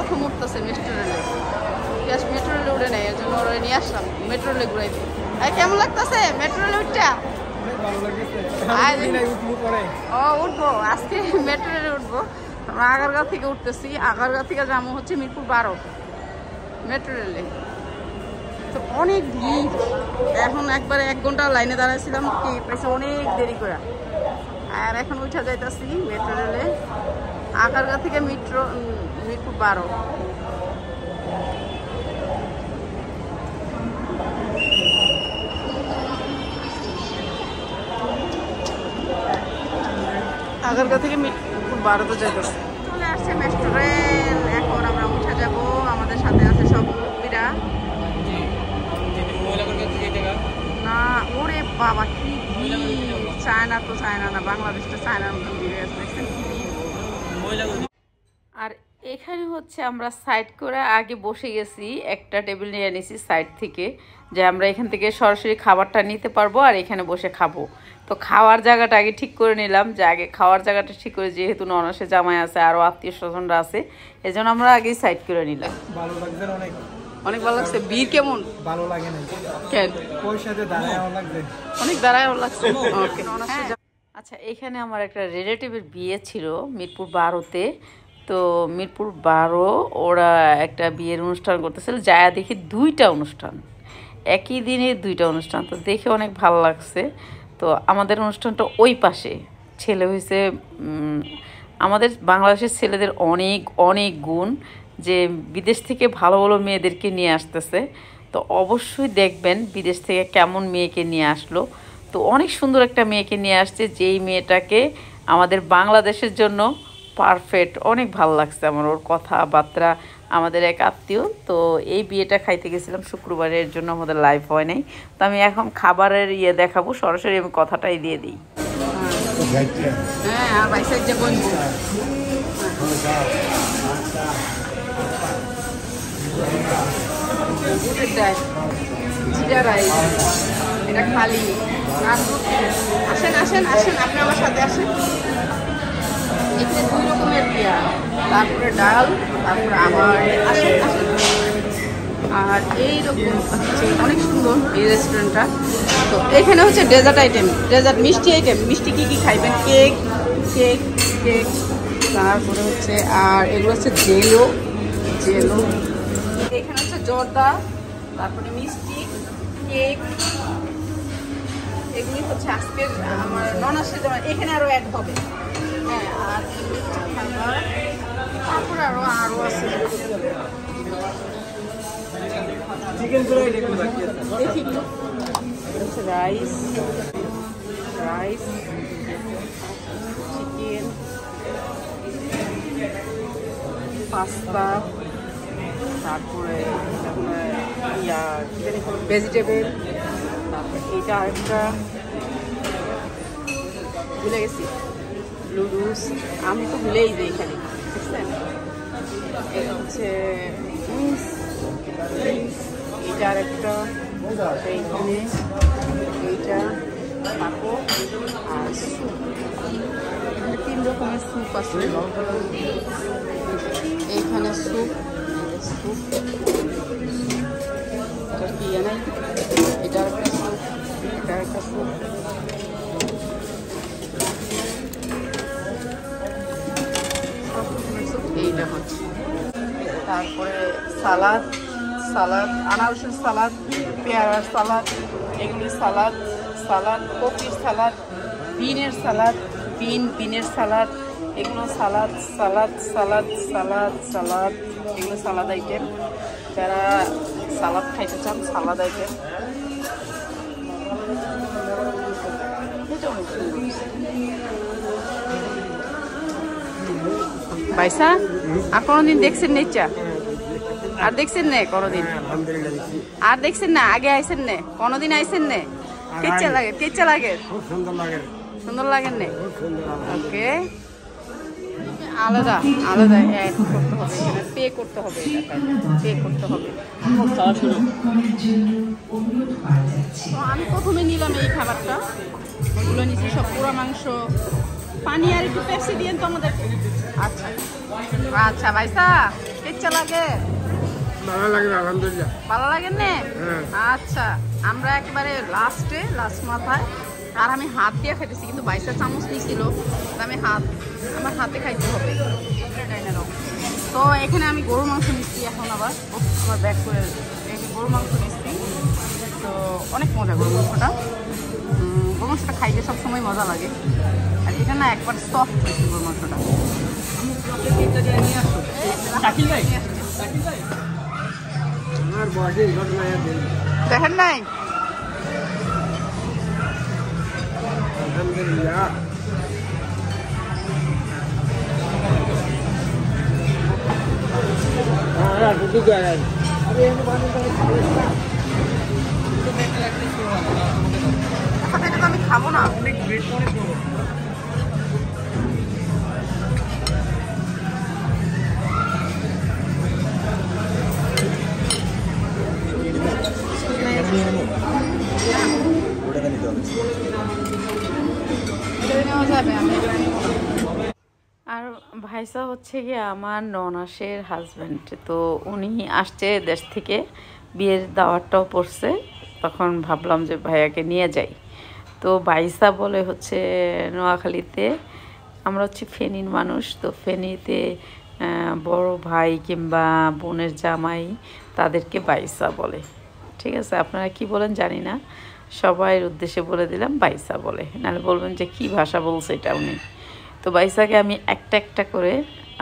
প্রথম উঠতেছে মেট্রো রেলে, পিয়াস মেট্রো রেলে উঠে নেয়, এর জন্য ওরা নিয়ে আসলাম মেট্রো রেলে ঘুরাইতে। আর কেমন লাগতেছে মেট্রো রেলে উঠটা? ও উঠবো আজকে মেট্রো রেলে উঠবো। আমরা আগারগাঁও থেকে উঠতেছি, আগারগাঁও থেকে যাবো হচ্ছে মিরপুর 12 মেট্রো রেলে। তো অনেক ভিড়, এখন একবারে 1 ঘন্টা লাইনে দাঁড়াইছিলাম, কি পাইছে অনেক দেরি করে। আর এখন উঠা যাইতাছি মেট্রো রেলে, আগারগাঁও থেকে মিরপুর 12। আগারগাঁও থেকে মিরপুর 12 যাইতেছি। চলে আসছে মেট্রো রেল, এখন আমরা উঠে যাব। আমাদের সাথে আছে সব মুরব্বীরা। না ওরে বাবা কি ভিড়, চায়না তো চায়না না, বাংলাদেশটা চায়নার মতন ভিড় আছে। আর এখানে হচ্ছে আমরা সাইড করে আগে বসে গেছি, একটা টেবিল নিয়ে নিয়েছি সাইড থেকে, যে আমরা এখান থেকে সরাসরি খাবারটা নিতে পারবো আর এখানে বসে খাবো। তো খাওয়ার জায়গাটা আগে ঠিক করে নিলাম, যে আগে খাওয়ার জায়গাটা ঠিক করে, যেহেতু ননাসে জামাই আছে আরও আত্মীয় স্বজনরা আছে, এই জন্য আমরা আগেই সাইড করে নিলাম। ভালো লাগছে অনেক, অনেক ভালো লাগছে। ভিড় কেমন? ভালো লাগে না কেন? পয়সাতে দাঁড়ায় লাগছে, অনেক দাঁড়ায় লাগছে। ওকে আচ্ছা, এখানে আমার একটা রিলেটিভের বিয়ে ছিল মিরপুর 12-তে। তো মিরপুর 12 ওরা একটা বিয়ের অনুষ্ঠান করতেছিল, যায় দেখি 2টা অনুষ্ঠান, একই দিনে 2টা অনুষ্ঠান। তো দেখে অনেক ভালো লাগছে। তো আমাদের অনুষ্ঠানটা ওই পাশে, ছেলে হয়েছে, আমাদের বাংলাদেশের ছেলেদের অনেক অনেক গুণ, যে বিদেশ থেকে ভালো ভালো মেয়েদেরকে নিয়ে আসতেছে। তো অবশ্যই দেখবেন বিদেশ থেকে কেমন মেয়েকে নিয়ে আসলো। তো অনেক সুন্দর একটা মেয়েকে নিয়ে আসছে, যেই মেয়েটাকে আমাদের বাংলাদেশের জন্য পারফেক্ট। অনেক ভালো লাগছে আমার ওর কথাবার্তা। আমাদের এক আত্মীয়, তো এই বিয়েটা খাইতে গেছিলাম শুক্রবারের জন্য, আমাদের লাইভ হয় নাই। তো আমি এখন খাবারের ইয়ে দেখাবো, সরাসরি আমি কথাটাই দিয়ে দিই। হ্যাঁ আর বাইসাইড যে বলবো জিরা রাইস, এটা খালি। আসেন আসেন আসেন, আপনি আমার সাথে আসেন। এখানে 2 রকমের পেয়া, তারপরে ডাল, তারপরে আবার আসেন আসেন। আর এইরকম অনেক সুন্দর এই রেস্টুরেন্টটা। তো এখানে হচ্ছে ডেজার্ট আইটেম, ডেজার্ট মিষ্টি আইটেম। মিষ্টি কী কী খাইবেন? কেক কেক কেক, তারপরে হচ্ছে আর এগুলো হচ্ছে জেলো জেলো। এখানে হচ্ছে জর্দা, তারপরে মিষ্টি, কেক, এগুলি হচ্ছে আজকের আমার ননাসে যেমন এখানে আরও অ্যাড হবে। হ্যাঁ আর খাবার, তারপরে আরও আছে চিকেন ফ্রাই দেখি রাইস রাইস চিকেন, পাস্তা, তারপরে ভেজিটেবল, তারপরে এইটা আরেকটা ভুলে গেছি, নুডলস। আমি তো ভুলেই যাই এখানে, বুঝছেন? এটা হচ্ছে এইটা আরেকটা, এইখানে এইটা পাপো আর স্যুপ। এখানে 3 রকমের স্যুপ আছে। এইখানে স্যুপ, স্যুপ এটা কি জানেন, এটা একটা স্যুপ, এটা একটা স্যুপ। এইটা হচ্ছে, তারপরে সালাদ, সালাদ আনারসের সালাদ, পেয়ারার সালাদ, এগুলি সালাদ, সালাদ কপির সালাদ, বিনের সালাদ, বিনের সালাদ, এগুলো সালাদ সালাদ সালাদ সালাদ সালাদ, এগুলো সালাদ আইটেম। যারা সালাদ খাইতে চান সালাদ আইটেম। ভাইসা আর কোনোদিন দেখছেন না? ইচ্ছা আর দেখছেন না কোনোদিন? আর দেখছেন না? আগে আইছেন না? কোনোদিন আইছেন না? কেচ্ছা লাগে? কেচ্ছা লাগে? সুন্দর লাগে। সুন্দর লাগেন না? ওকে, আলাদা আলাদা অ্যাড করতে হবে, এখানে পে করতে হবে, পে করতে হবে। তো আমি প্রথমে নিলাম এই খাবারটা, ওগুলো নিচ্ছি সব পুরা মাংস, পানি আর একটু পেপসি দিয়েন তো আমাদের। আচ্ছা আচ্ছা ভাইসা ইচ্ছা লাগে? ভালো লাগে আলহামদুলিল্লাহ। ভালো লাগে না? আচ্ছা, আমরা একেবারে লাস্ট মাথায়, আর আমি হাত দিয়ে খাইতেছি, কিন্তু বাইশটা চামচ নিয়েছিল, আমি আমার হাতে খাইতে হবে। তো এখানে আমি গরুর মাংস নিচ্ছি এখন, আবার ব্যাক করে গরুর মাংস নিচ্ছি। তো অনেক মজা গরুর মাংসটা, খাইতে সবসময় মজা লাগে। আর এটা না একবার সফট হয়েছে গরুর মাংসটা। দেখেন নাই? আলহামদুলিল্লাহ। এটা তো আমি খাবো না। আর ভাইসা হচ্ছে গিয়ে আমার ননাসের হাজব্যান্ড। তো উনি আসছে দেশ থেকে, বিয়ের দাওয়াতটাও পড়ছে, তখন ভাবলাম যে ভাইয়াকে নিয়ে যাই। তো ভাইসা বলে হচ্ছে নোয়াখালীতে, আমরা হচ্ছে ফেনীর মানুষ, তো ফেনীতে বড় ভাই কিংবা বোনের জামাই তাদেরকে বাইসা বলে। ঠিক আছে, আপনারা কি বলেন জানি না, সবাই উদ্দেশ্যে বলে দিলাম বাইসা বলে, নাহলে বলবেন যে কি ভাষা বলছে এটা উনি। তো বাইসাকে আমি একটা করে,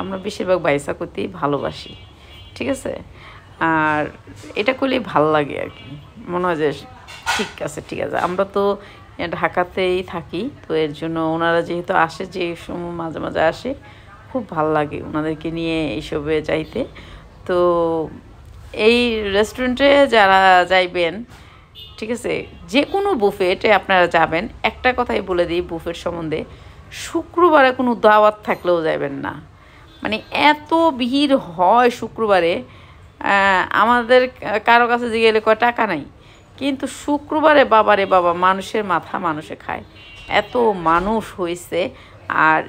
আমরা বেশিরভাগ বাইসা করতেই ভালোবাসি। ঠিক আছে, আর এটা করলেই ভালো লাগে আর কি, মনে হয় যে ঠিক আছে। আমরা তো ঢাকাতেই থাকি, তো এর জন্য ওনারা যেহেতু আসে, যে সময় মাঝে মাঝে আসে, খুব ভালো লাগে ওনাদেরকে নিয়ে এইসবে যাইতে। তো এই রেস্টুরেন্টে যারা যাইবেন, ঠিক আছে, যে কোনো বুফেটে আপনারা যাবেন, একটা কথাই বলে দিই বুফেট সম্বন্ধে, শুক্রবারে কোনো দাওয়াত থাকলেও যাবেন না। মানে এত ভিড় হয় শুক্রবারে, আমাদের কারো কাছে যে গেলে কয় টাকা নাই, কিন্তু শুক্রবারে বাবারে বাবা, মানুষের মাথা মানুষে খায়, এত মানুষ হয়েছে। আর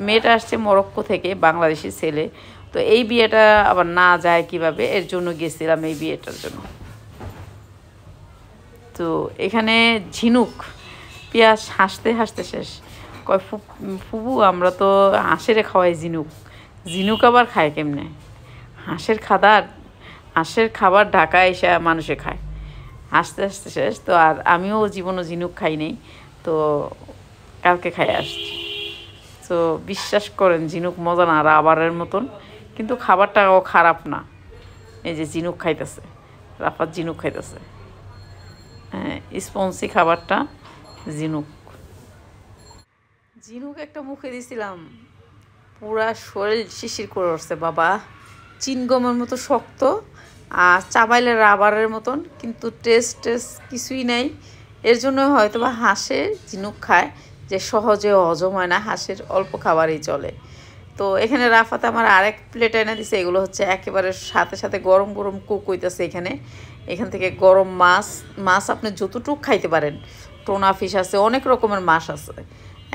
মেয়েটা আসছে মরক্কো থেকে, বাংলাদেশি ছেলে। তো এই বিয়েটা আবার না যায় কিভাবে, এর জন্য গেছিলাম এই বিয়েটার জন্য। তো এখানে ঝিনুক পেঁয়াজ হাসতে শেষ, কয় ফুবু আমরা তো হাঁসের খাওয়াই ঝিনুক আবার খায় কেমনে? হাঁসের খাবার ঢাকা এসে মানুষে খায়, হাসতে শেষ। তো আর আমিও জীবনও ঝিনুক খাই নাই, তো কালকে খাই আসছি। তো বিশ্বাস করেন ঝিনুক মজা না, রাবারের মতন, কিন্তু খাবারটাও খারাপ না। এই যে ঝিনুক খাইতেছে, রাফাত ঝিনুক খাইতেছে, হ্যাঁ, স্পঞ্জি খাবারটা ঝিনুক একটা মুখে দিয়েছিলাম, পুরা শরীর শিশির করে উঠছে বাবা, চিনগমের মতো শক্ত, আর চাবাইলে রাবারের মতন, কিন্তু টেস্ট কিছুই নাই। এর জন্য হয়তো বা হাঁসে ঝিনুক খায়, যে সহজে হজম হয় না, হাঁসের অল্প খাবারই চলে। তো এখানে রাফাত আমার আরেক প্লেট এনে দিছে, এগুলো হচ্ছে একেবারে সাথে গরম কুক হইতেছে। এখান থেকে গরম মাছ আপনি যতটুকু খাইতে পারেন, টোনা ফিশ আছে, অনেক রকমের মাছ আছে।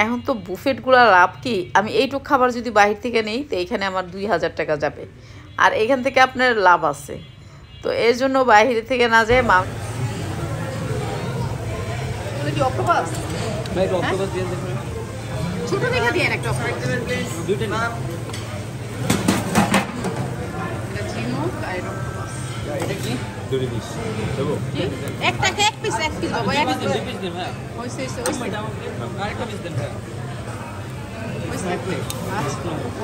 এখন তো বুফেটগুলো লাভ কি, আমি এইটুক খাবার যদি বাহির থেকে নেই, তো এইখানে আমার 2000 টাকা যাবে, আর এখান থেকে আপনার লাভ আছে। তো এর জন্য বাহিরে থেকে না যায় ছোট দেখা দিয়ে একটা এক পিস বাবা,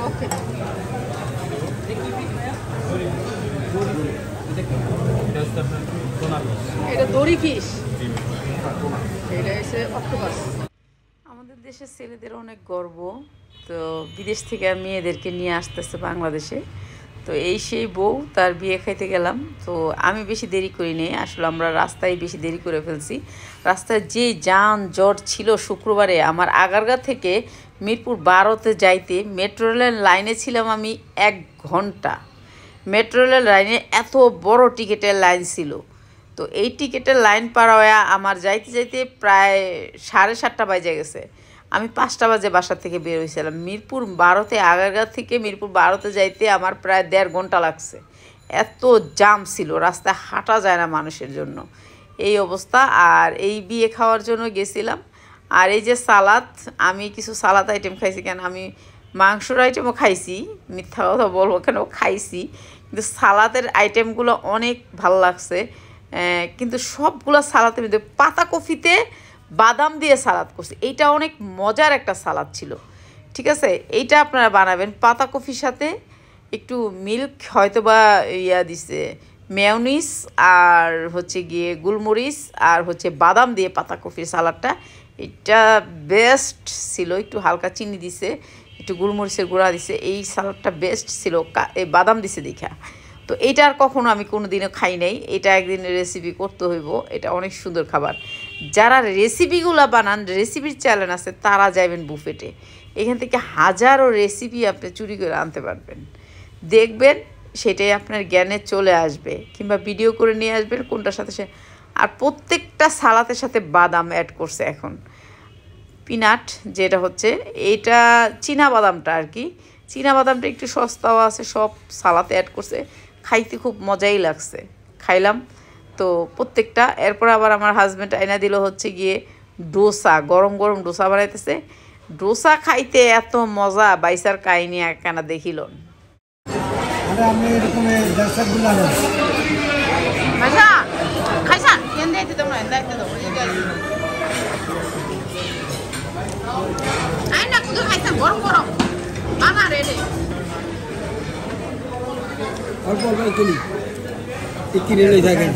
ওকে। এটা দড়ি ফিশ, এটা হচ্ছে অক্টোপাস। আমাদের দেশের ছেলেদের অনেক গর্ব, তো বিদেশ থেকে মেয়েদেরকে নিয়ে আসতেছে বাংলাদেশে। তো এই সেই বউ, তার বিয়ে খাইতে গেলাম। তো আমি বেশি দেরি করিনি, আসলে আমরা রাস্তায় বেশি দেরি করে ফেলছি। রাস্তায় যে যানজট ছিল শুক্রবারে, আমার আগারগা থেকে মিরপুর 12তে যাইতে মেট্রো রেলের লাইনে ছিলাম আমি 1 ঘন্টা। মেট্রো রেলের লাইনে এত বড় টিকিটের লাইন ছিল। তো এই টিকিটের লাইন পার হয়ে আমার যাইতে প্রায় 7:30 বাজে গেছে। আমি 5টা বাজে বাসা থেকে বের হয়েছিলাম। মিরপুর 12-তে আগারগাঁ থেকে মিরপুর 12-তে যাইতে আমার প্রায় 1.5 ঘন্টা লাগছে। এত জাম ছিল, রাস্তায় হাঁটা যায় না মানুষের জন্য, এই অবস্থা। আর এই বিয়ে খাওয়ার জন্য গেছিলাম। আর এই যে সালাদ, আমি কিছু সালাদ আইটেম খাইছি, কেন আমি মাংসর আইটেমও খাইছি, মিথ্যা কথা বলবো কেন, খাইছি, কিন্তু সালাদের আইটেমগুলো অনেক ভালো লাগছে। কিন্তু সবগুলো সালাদের মধ্যে পাতাকপিতে বাদাম দিয়ে সালাদ করছি, এইটা অনেক মজার একটা সালাদ ছিল। ঠিক আছে, এইটা আপনারা বানাবেন পাতাকপির সাথে একটু মিল্ক হয়তো বা দিছে, মেয়োনিজ আর হচ্ছে গিয়ে গোলমরিচ আর হচ্ছে বাদাম দিয়ে পাতাকপির সালাদটা, এটা বেস্ট ছিল। একটু হালকা চিনি দিছে, একটু গোলমরিচের গুঁড়া দিছে, এই সালাদটা বেস্ট ছিল, এই বাদাম দিছে দেখা। তো এইটা আর কখনো আমি কোনো দিনও খাই নাই, এটা একদিন রেসিপি করতে হইব, এটা অনেক সুন্দর খাবার। যারা রেসিপিগুলো বানান, রেসিপির চ্যানেল আছে, তারা যাবেন বুফেটে, এখান থেকে হাজারো রেসিপি আপনি চুরি করে আনতে পারবেন, দেখবেন সেটাই আপনার জ্ঞানে চলে আসবে, কিংবা ভিডিও করে নিয়ে আসবেন কোনটার সাথে সে। আর প্রত্যেকটা সালাতের সাথে বাদাম অ্যাড করছে এখন, পিনাট যেটা হচ্ছে, এটা চীনা বাদামটা আর কি, চীনা বাদামটা একটু সস্তাও আছে, সব সালাতে অ্যাড করছে, খাইতে খুব মজাই লাগছে, খাইলাম তো প্রত্যেকটা। এরপর আবার আমার হাজব্যান্ড আইনা দিল হচ্ছে গিয়ে ডোসা, গরম গরম ডোসা বানাইতেছে। ডোসা খাইতে এত মজা, বাইসার কাহিনী একখানা দেখিল। গরম গরম বানা রেডি। অল্প অল্প কিনি কিনে লই থাকেন।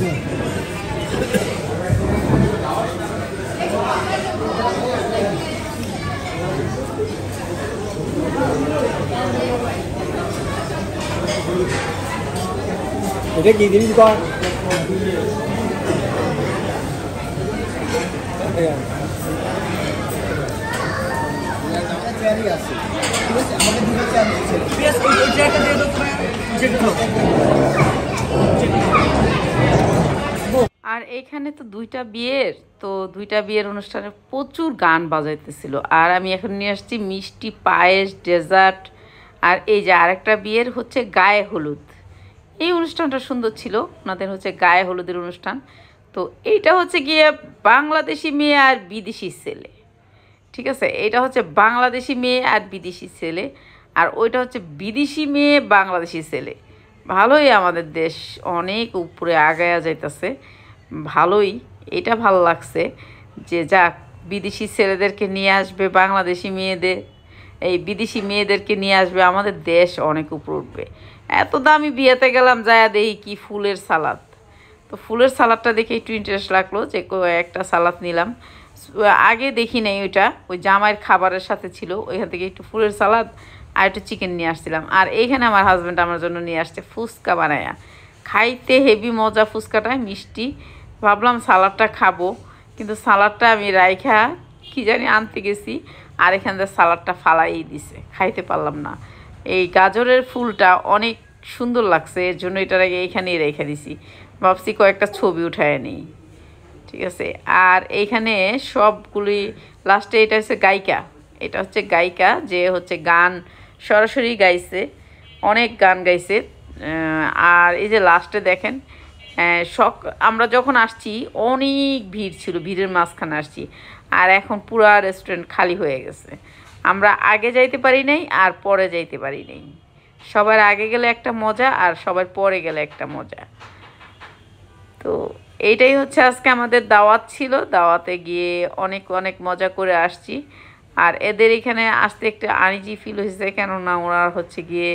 এটা কি জিনিস কর আর এইখানে তো দুইটা বিয়ের অনুষ্ঠানে প্রচুর গান বাজাইতেছিল। আর আমি এখন নিয়ে আসছি মিষ্টি, পায়েস, ডেজার্ট। আর এই যে আরেকটা বিয়ের হচ্ছে গায়ে হলুদ, এই অনুষ্ঠানটা সুন্দর ছিল, ওনাদের হচ্ছে গায়ে হলুদের অনুষ্ঠান। তো এইটা হচ্ছে গিয়ে বাংলাদেশি মেয়ে আর বিদেশি ছেলে, ঠিক আছে, এটা হচ্ছে বাংলাদেশি মেয়ে আর বিদেশি ছেলে, আর ওইটা হচ্ছে বিদেশি মেয়ে বাংলাদেশি ছেলে। ভালোই, আমাদের দেশ অনেক উপরে আগায়া যাইতেছে, ভালোই। এটা ভালো লাগছে যে যাক, বিদেশি ছেলেদেরকে নিয়ে আসবে বাংলাদেশি মেয়েদের, এই বিদেশি মেয়েদেরকে নিয়ে আসবে, আমাদের দেশ অনেক উপরে উঠবে। এত দামি বিয়েতে গেলাম, যায় দেখি কি ফুলের সালাদ। তো ফুলের সালাদটা দেখে একটু ইন্টারেস্ট লাগলো, যে একটা সালাদ নিলাম। আগে দেখি নাই, ওইটা ওই জামাইয়ের খাবারের সাথে ছিল, ওইখান থেকে একটু ফুলের সালাদ আর একটু চিকেন নিয়ে আসছিলাম। আর এইখানে আমার হাজব্যান্ড আমার জন্য নিয়ে আসছে ফুচকা বানায়া, খাইতে হেভি মজা ফুচকাটা, মিষ্টি। ভাবলাম সালাদটা খাবো, কিন্তু সালাদটা আমি রাইখা কি জানি আনতে গেছি, আর এখান থেকে সালাদটা ফালাই দিছে, খাইতে পারলাম না। এই গাজরের ফুলটা অনেক সুন্দর লাগছে, এর জন্য এটার আগে এইখানেই রেখে দিছি, ভাবছি কয়েকটা ছবি উঠায় নিই, ঠিক আছে। আর এইখানে সবগুলি লাস্টে, এটা হচ্ছে গায়িকা, এটা হচ্ছে গায়িকা যে হচ্ছে গান সরাসরি গাইছে, অনেক গান গাইছে। আর এই যে লাস্টে দেখেন, আমরা যখন আসছি অনেক ভিড় ছিল, ভিড়ের মাঝখানে আসছি, আর এখন পুরা রেস্টুরেন্ট খালি হয়ে গেছে। আমরা আগে যাইতে পারি নাই আর পরে যাইতে পারি নাই, সবার আগে গেলে একটা মজা আর সবার পরে গেলে একটা মজা। তো এইটাই হচ্ছে আজকে আমাদের দাওয়াত ছিল, দাওয়াতে গিয়ে অনেক অনেক মজা করে আসছি। আর এদের এখানে আসতে একটু আনইজি ফিল হয়েছে, কেননা ওনার হচ্ছে গিয়ে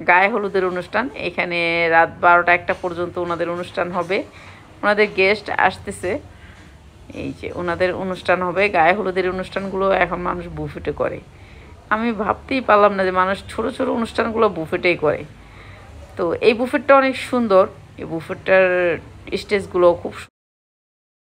গায়ে হলুদের অনুষ্ঠান, এখানে রাত 12টা-1টা পর্যন্ত ওনাদের অনুষ্ঠান হবে, ওনাদের গেস্ট আসতেছে, এই যে ওনাদের অনুষ্ঠান হবে। গায়ে হলুদের অনুষ্ঠানগুলো এখন মানুষ বুফেটে করে, আমি ভাবতেই পারলাম না যে মানুষ ছোট ছোট অনুষ্ঠানগুলো বুফেটেই করে। তো এই বুফেটটা অনেক সুন্দর, এই বুফেটটার স্টেজগুলো খুব